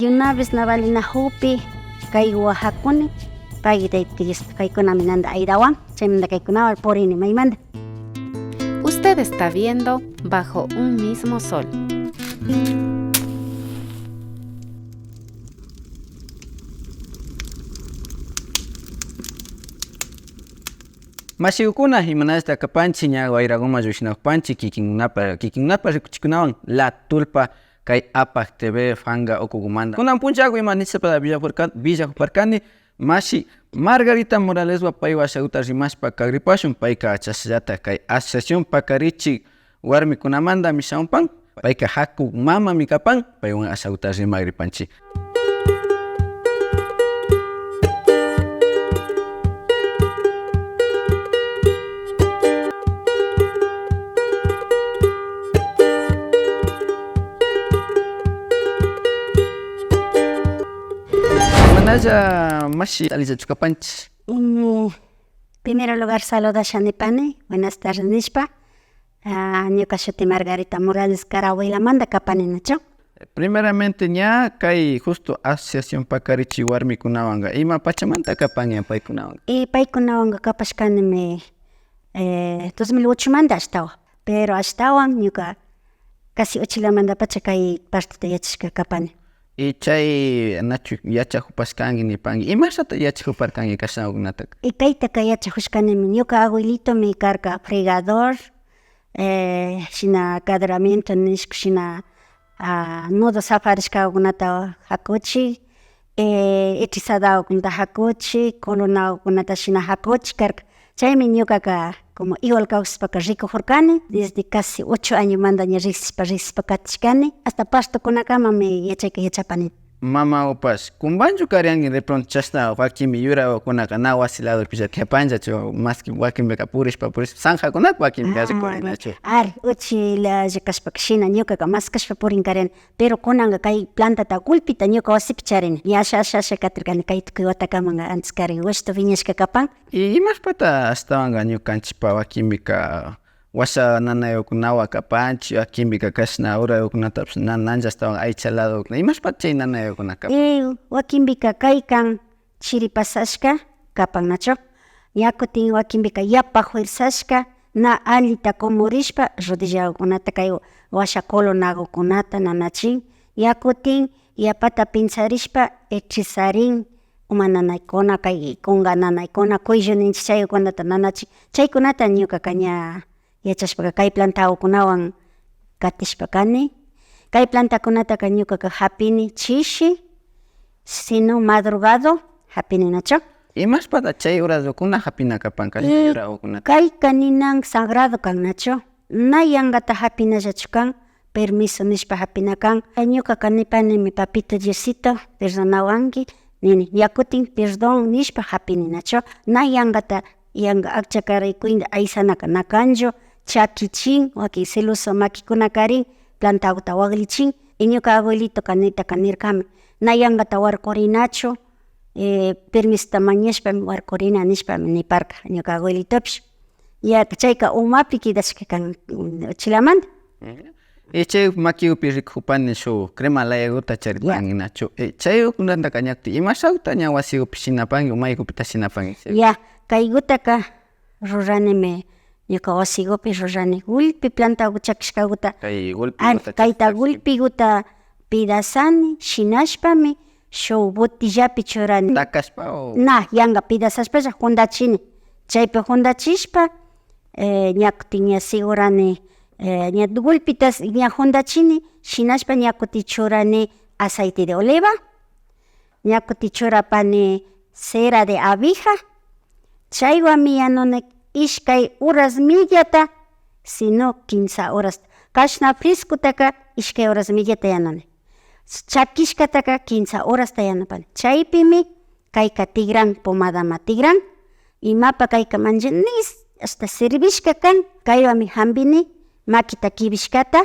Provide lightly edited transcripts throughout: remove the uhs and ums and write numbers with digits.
Y una vez navalina hupi kay Oaxacuni kaykuna minanda aydawan chaymanta kaykunawan purini maymanta. Usted está viendo Bajo un mismo sol. Mashigukuna himanasta kapanchi ña wayraguma llushinakupanchi kikinkunapa rikuchikunawan la tulpa kay Apak TV fanga ukukumanta kunan punchaku imanisapa villakuparkani mashi Margarita Moraleswa pay washakuta rimashpa kagripashun payka chashllata kay asociación Pakarichik warmikunamanta mishawanpan payka haku mamami kapan paywan ashakuta rimagripanchik. Manalla mashi Alicia Chukapanch. Primero lugar saludashanipani, buenas tardes nishpa. Ñuka shuti Margarita Morales Karawaylamanta kapani nacho. Primeramente ña kay justo asociación Pakarichik warmikunawanga ima pachamanta kapaña paykunawan. Y paykunawanga kapashkanimi 2008 manta ashtawan, pero ashtawan ñuka casi 8 pacha kay partita yachashka kapani. Y chay nachu yachakupashkanki nipanki imashata yachakuparkanki kashnakunata. Y kaytaka yachakushkanimi ñuka abuelitomi karka fregador, shina cadramiento nishka shina nudo safarishkakunata hakuchik, hechizadakunata hakuchik, colonakunata shina hakuchik karka. Chaymi ñukaka como igual kawsashpaka rikujurkani desde casi 8 años ña riksishpa katishkani hasta pastokunakamami yachayka yachapani. Mama upas kumbanchu karianki de pronto chashna wakimi yurakunaka na wasi ladorpish kepanchachu maski wakimbeka purishpa sanjakunaka wakimi rikurinachu. Ari uchila kashpaka shina ñukaka mas kashpa purin karani pero kunanka kay plantata gulpita ñuka wasipi charini ña asha katirkani kay tukuy watakamanga antes kari wishtu viñashka kapan. Y imashpata ashtawanka ñukanchikpa wakimbika washa nanayukunawan kapanchik wakinbika kashna urayukunatapish nanalla ashtawan aycha ladokuna imashpata chay nanayukunaka. Wakinbika kaykan chiri pasashka kapan nacho ña kutin wakinbika yapa fuerzashka na allita kumurishpa rodillakunata kay washa colonakukunata nanachin yakutin yapata pincharishpa hechizarin uma nanaykuna kay kunga nanaykuna cuyllu ninchik chaykunata nanachin chaykunata ñukaka ña yachashpaka kay plantakunawan katishpakani kay plantakunataka ñukaka hapini chishi sino madrugado hapini nacho. Imashpata chay horadokuna hapina kapanka chay horakunata. Kayka ninan sagrado kan nacho na yankata hapinallachu kan permiso nishpa hapina kan ñukaka nipanimi papito Diosito perdonawanki nini yakutin perdón nishpa hapini nacho na yanka akchakaraykuynta aysanaka na kanchu chakichin waki celoso makikuna karin plantakuta waklichin y ñuka abuelito kanitaka nirkami na yankata warkurinachu permisota mañashpami warkurina nishpami niparka ñuka abuelitopish chayka umapi kidashka kan uchilamanta. Y chay makiyupi rikujupani shuk crema layakuta charipanki nachu chaykunataka ñakutin imashawta ña wasiyupi shinapanki o maykupita shinapanki. Kaykutaka ruranimi ñuka wasiykupi rurani gulpi plantaku chakishkakuta kayta gulpikuta pidasani shinashpami shuk botillapi churani takashpa o na yanka pidashashpalla juntachini chaypi juntachishpa ñakutin ña segurani ña gulpita ña juntachini shinashpa ñakutin churani aceite de oliva ñakutin churapani cera de abeja chaywami yanuni ishkay horas millata sino 15 horas kashna frescotaka ishkay horas millata yanuni chakishkataka 15 horasta yanupani chaypimi kayka tigran pomadama tigran imapa kayka manchanis hasta servishka kan kaywami hampini makita kibishkata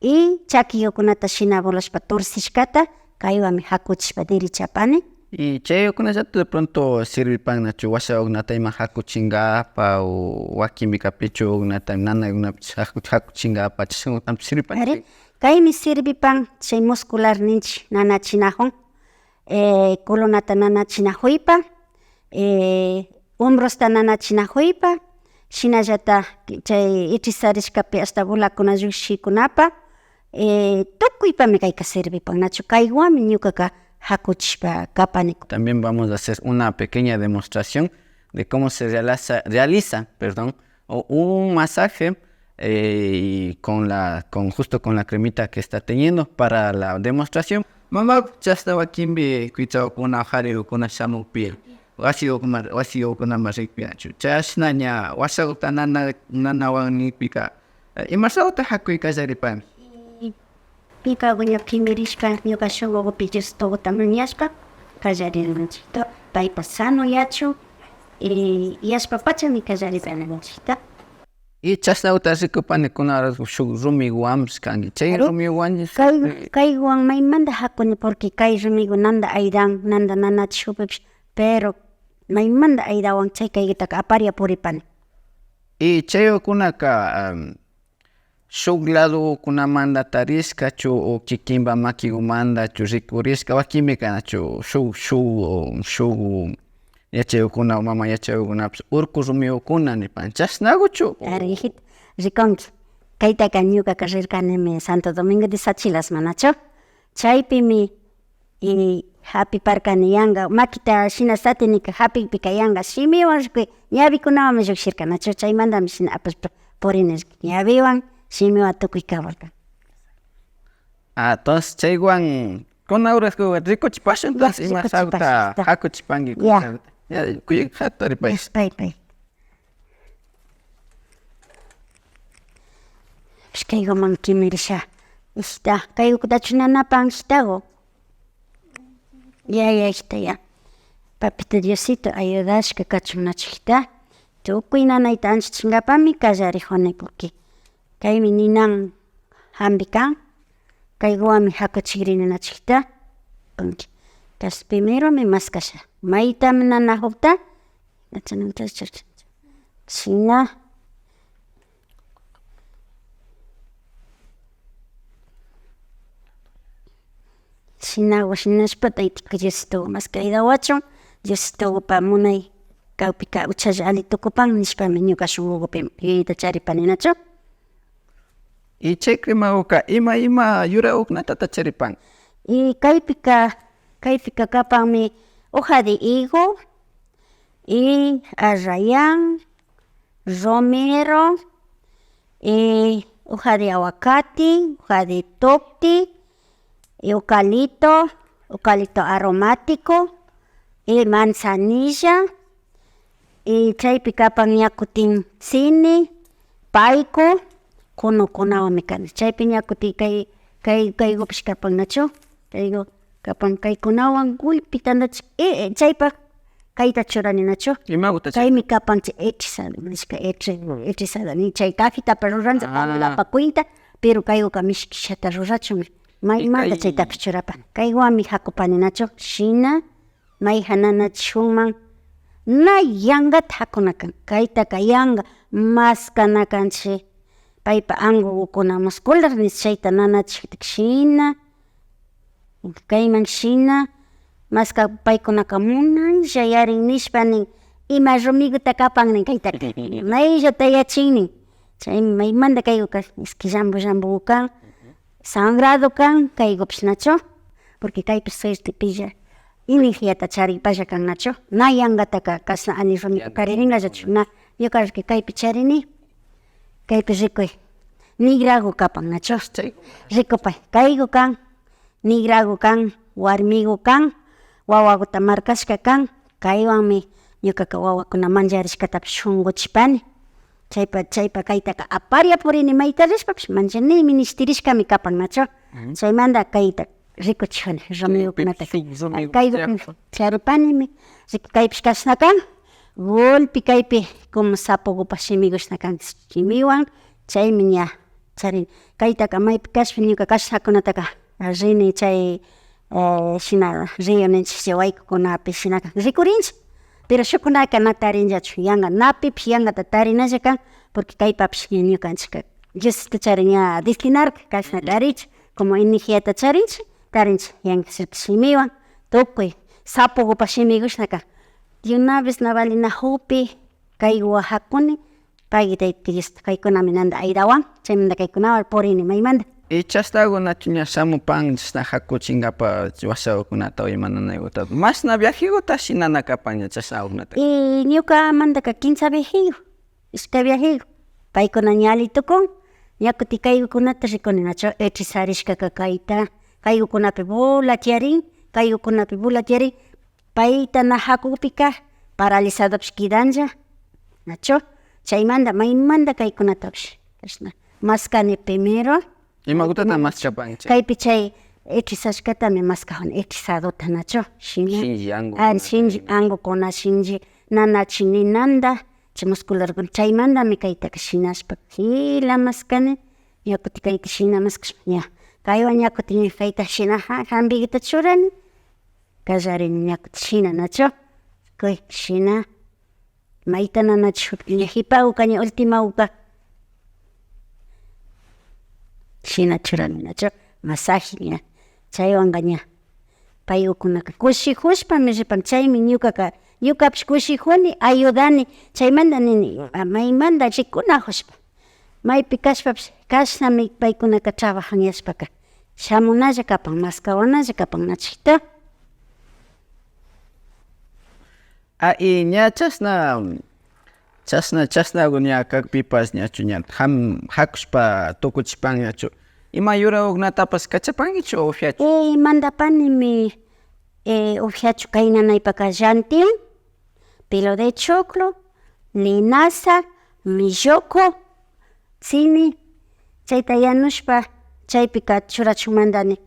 y chakiyukunata shina bolashpa torcishkata kaywami hakuchishpa dirichapani Y chayukunallato de pronto sirvipannachu washakunata ima hakuchinkapa o wakinmi caprichokunata nanakunapish hakuchinkapa chashnakunatapish sirvipan. Ari, kaymi sirvipan chay muscular ninchik nanachinakun, culonata nanachinakuypa, hombrosta nanachinakuypa, shinallata chay ichrisarishkapi hasta bolakuna llukshikunapa, tukuypami kayka sirvipan nachu kaywanmi ñukaka hakuchishpa kapani. También vamos a hacer una pequeña demostración de cómo se realiza un masaje y justo con la cremita que está teniendo para la demostración. Mamá ya estaba aquí en cuidado con una jari o con una shamupi. Wasi kuna marikpia chu. Chashnanya wasauta nana wani pika. Y masauta hakui kazaripan. Pika gunya kimirishpa ñuka shungo pillos todo tamañashpa kallarinanchikta paypa sano yachu yashpa pachami kallaripananchikta. Y chashnauta rikupani kuna shuk rumiwanpish kanki. Chay rumiwan Kaywan maymanta hakuni porque kay rumikunanda aydan nanda nanachikupipish pero maymanta aydawan chay kaykitaka aparia puripani. Y chayukunaka shuk lado kunamanda tarishka chu o kikinpa makikumanta chu rikurishka wakimi kanachu shuk yachayukuna mama yachayukunapish urku rumiukuna nipan chashnakuchu. Ari hijita rikunki kaytaka ñukaka rirkanimi Santo Domingo de Sachilas manachu chaypimi hapiparkani yanka makita shina satinika hapipika yanka shimiwan rikuy ñawikunawanmi llukshirkanachu chaymantami shina apashpa purini ñawiwan shimiwan tukuy kawarka. Entonces chaywan kunawrasku rikuchipasha entonces ima sauta hakuchipanki. Kuyak hataripaysh. Pay. Kaykuman kimirisha hijita kaykutachu nanapan hijitago. Ya hijita ya. Papito Diosito ayudashka kachun nachu hijita. Tukuy nanayta ancha chinkapami kallarijuni porque kaymi ninan hampi kan kaywanmi hakuchikrini nachu hijita. Entonces primeromi maskasha maytami nanakukta shina shinashpa tayta Diosito maskayda Diositopa munay kawpika uchalla ali tukupan nishpami ñuka shunkupi yuyayta charipani nachu. Y chay cremauka ima yurauknatata charipan. Y kaypika kapanmi hoja de higo y arrayán, romero, hoja de aguacate, hoja de tocti, eucalipto aromático, y manzanilla, y chaypi kapan ñakutin cine, payko, kunawanmi kani. Chaypi ñakutin kaykupish kapan nachu, kapan kaykunawan gullpitanachik chaypa kayta churani nachu. Kaymi kapanchik hechizada nishka hechizada ni chay cajitapi ruranchik lapakuyta pero kaykuka mishkishata rurachun maymanta chaytapish churapan kaywanmi hakupani nachu shina mayja nanachishunman na yankata hakunakan kaytaka yanka maskanakanchik paypa angukuna muscular nish chayta nanachiktik shina kayman shina maska paykunaka munanlla yarin nishpa nin ima rumikuta kapan nin kaytaka mayllata yachin nin chaymi maymanta kaykuka ishki llampu kan sangrado kan kaykupish nachu porque kaypish suertipilla ilijata charipalla kan nachu na yankataka kasna ani rumiku kariringallachu na ñuka kaypi charini kaypi rikuy nigrago kapan nachu rikupay kayku kan nigrago kan warmigu kan wawakuta markashka kan kaywanmi ñukaka wawakuna mancharishkatapish shunkuchipani chaypa kaytaka aparia purini mayta rishpapish manchanimi nishtirishkami kapan nachu chaymanta kayta rikuchijuni rumikukunata kayku charupanimi kaypish kashna kan golpi kaypi como sapokupak shimikushna kan shimiwan chaymi ña charini kaytaka maypi kashpa ñuka kashnakunataka rini chay shina riyuninchik chay waykukunapi shinaka rikurinchik, pero shukunaka na tarinllachu yanka napipish yankata tarinalla kan porque kaypapish ñukanchik Diosita charin ña destinarka kashna tarinchik como energiata charinchik tarinchik yanka shimiwan tukuy sapukupak shimikushaka de una vez na valinajupi kay wajakuni payki Tayta Diosta kaykunami nanda ayudawan chaymanta kaykunawan purini maymanta. Y chastakunachu ña shamupan chashna hakuchinkapa washakunata o imananaykutata mashna viajekuta shinana kapan ña chashnawkunata. Y ñukamantaka 15 viajeyu, ishka viajeyu paykuna ña alli tukun ña kutin kaykunata rikuni nachu hechizarishkaka kayta kaykunapi volatearin kaykunapi volatearin payta na hakupika paralizadopish kidanlla nachu chaymanta maymanta kaykunatapish chashna maskani primero Imakutata maskapanchik. kaypi chay hechizashkatami maskajuna hechizadota nachu Shinji shinji angukuna shinji nanachi ninanta chay muscularkuna chaymantami kaytaka shinashpa jila maskani ña kutin kayta shina maskashpa ña kaywan ña kutin kayta shina hampikita churani kallarini ña kutin shina nachu kuy shina mayta nanachik ña hipakuka ña ultimawka shina churani nachu masaje ña chaywanka ña paykunaka kushikushpami ripan chaymi ñukapish kushikuni ayudani chaymanta nini maymanta rikunajushpa maypi kashpapish kashnami paykunaka trabajanyashpaka shamunalla kapan maskawanalla kapan nachita. Y ña chasnaku ña kakpipas ñachu ña hakushpa tukuchipan ñachu ima yurakkunatapas kachapankichu o upiachu. Mandapanimi upiachu kay nanaypaka llantin, pelo de choclo, linaza, milloko, tzini, chayta yanushpa chaypika churachunmantani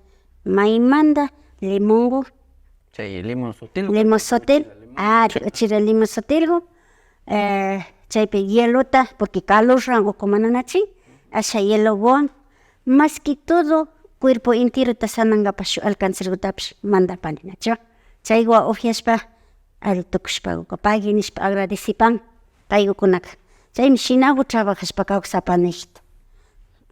maymanta limongu, Chay limon sutil. limon sotil, chira limon sotilgu, chaypi hielota porque calorran ukumananachin asha hielowan más que todo cuerpo enterota sanankapash alcanzarkutapish mandapani nachu chaywan upiashpa alli tukushpa pagui nishpa agradecipan kaykunaka chaymi shinawan trabajashpa kawsapanijita.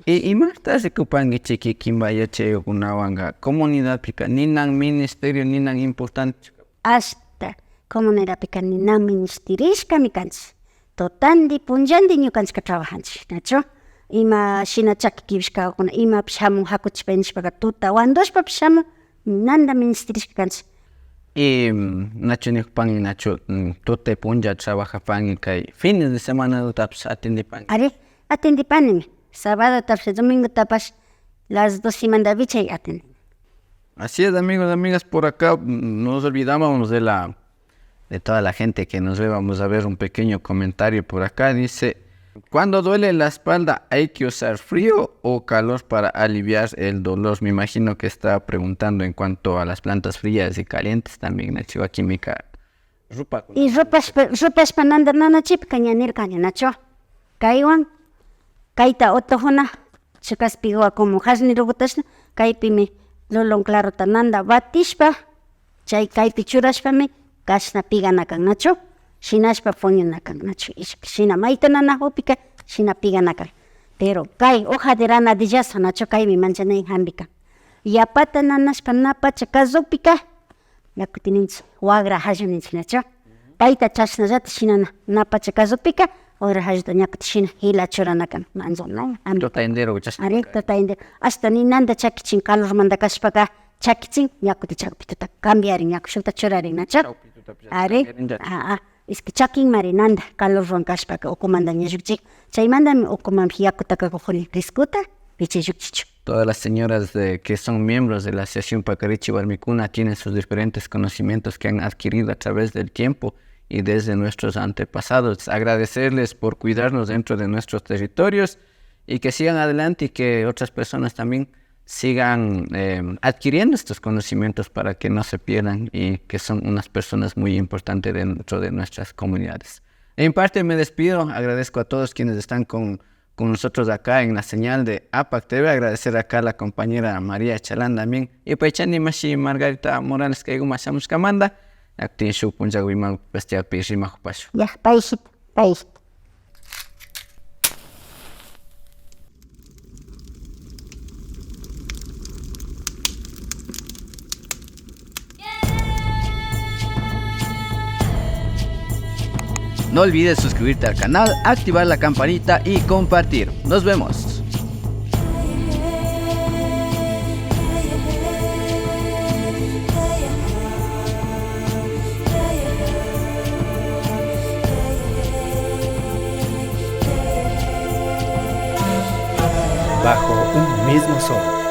Imata rikupankichik kikinpa yachaykunawanka comunidadpika ninan ministerio ninan importante. Hasta comunidadpika ninan ministerishkami kanchik tutanti punllanti ñukanchik trabajanchik nachu ima shina chaki kibishkakuna imapish hamun hakuchishpa nishpaka tuta wandushpapish hamun ninanta ministerishka kanchik. Nachu nikupanki nachu tuta punlla trabajapanki kay fines de semanatapish atendipanki. Ari atendipanimi sabadotapish domingotapish las 12 chay atendi. Así es, amigos, amigas, por acá nos olvidábamos de toda la gente que nos ve. Vamos a ver un pequeño comentario por acá. Dice, cuando duele la espalda, ¿hay que usar frío o calor para aliviar el dolor? Me imagino que está preguntando en cuanto a las plantas frías y calientes también, nacho, química. Y rupas pananda nana chip cañanircaña, nacho. Kaiwan, kaita otojona, chicas pigoa como hasni rubutas, kaipimi, lolong claro tananda, batishpa, chay kaipi churashpami, kashna piganakan, nacho. Shinashpa poñunakan, nacho. Shina maita nana hopika, shina piganakan. Pero kai hoja de rana de yasa, nacho, kai mi manchanay hambika. Yapata nanashpa napacha kazopika, yakutininch, wagra hajuninch, nacho. Paita chashna jata shina napacha kazopika, otra hajda ñakuti shina hila churanakan, manzona. Totaindero, Ari, totaindero. Hasta ni nanda chakichin calor manda kashpaka, chakichin, ñakuti chakpituta cambiarin, ñakushuta churarin, nacho. Ari, es que chakin marinanda, calor roncashpaka, okumanda ñayukchik. Chaymandami okumam yakutaka kujuni riskuta, pichayukchichu. Todas las señoras que son miembros de la Asociación Pacarichi Warmicuna tienen sus diferentes conocimientos que han adquirido a través del tiempo y desde nuestros antepasados. Agradecerles por cuidarnos dentro de nuestros territorios y que sigan adelante y que otras personas también sigan adquiriendo estos conocimientos para que no se pierdan y que son unas personas muy importantes dentro de nuestras comunidades. En parte me despido, agradezco a todos quienes están con con nosotros acá en la señal de APAC TV. Agradecer acá a la compañera María Chalán también. Y pues chani mashi Margarita Morales que gumashamos kamanda. Actin shu punja wiman bestia pirima jupacho. Ya, paisito, paisito. No olvides suscribirte al canal, activar la campanita y compartir. Nos vemos. Bajo un mismo sol.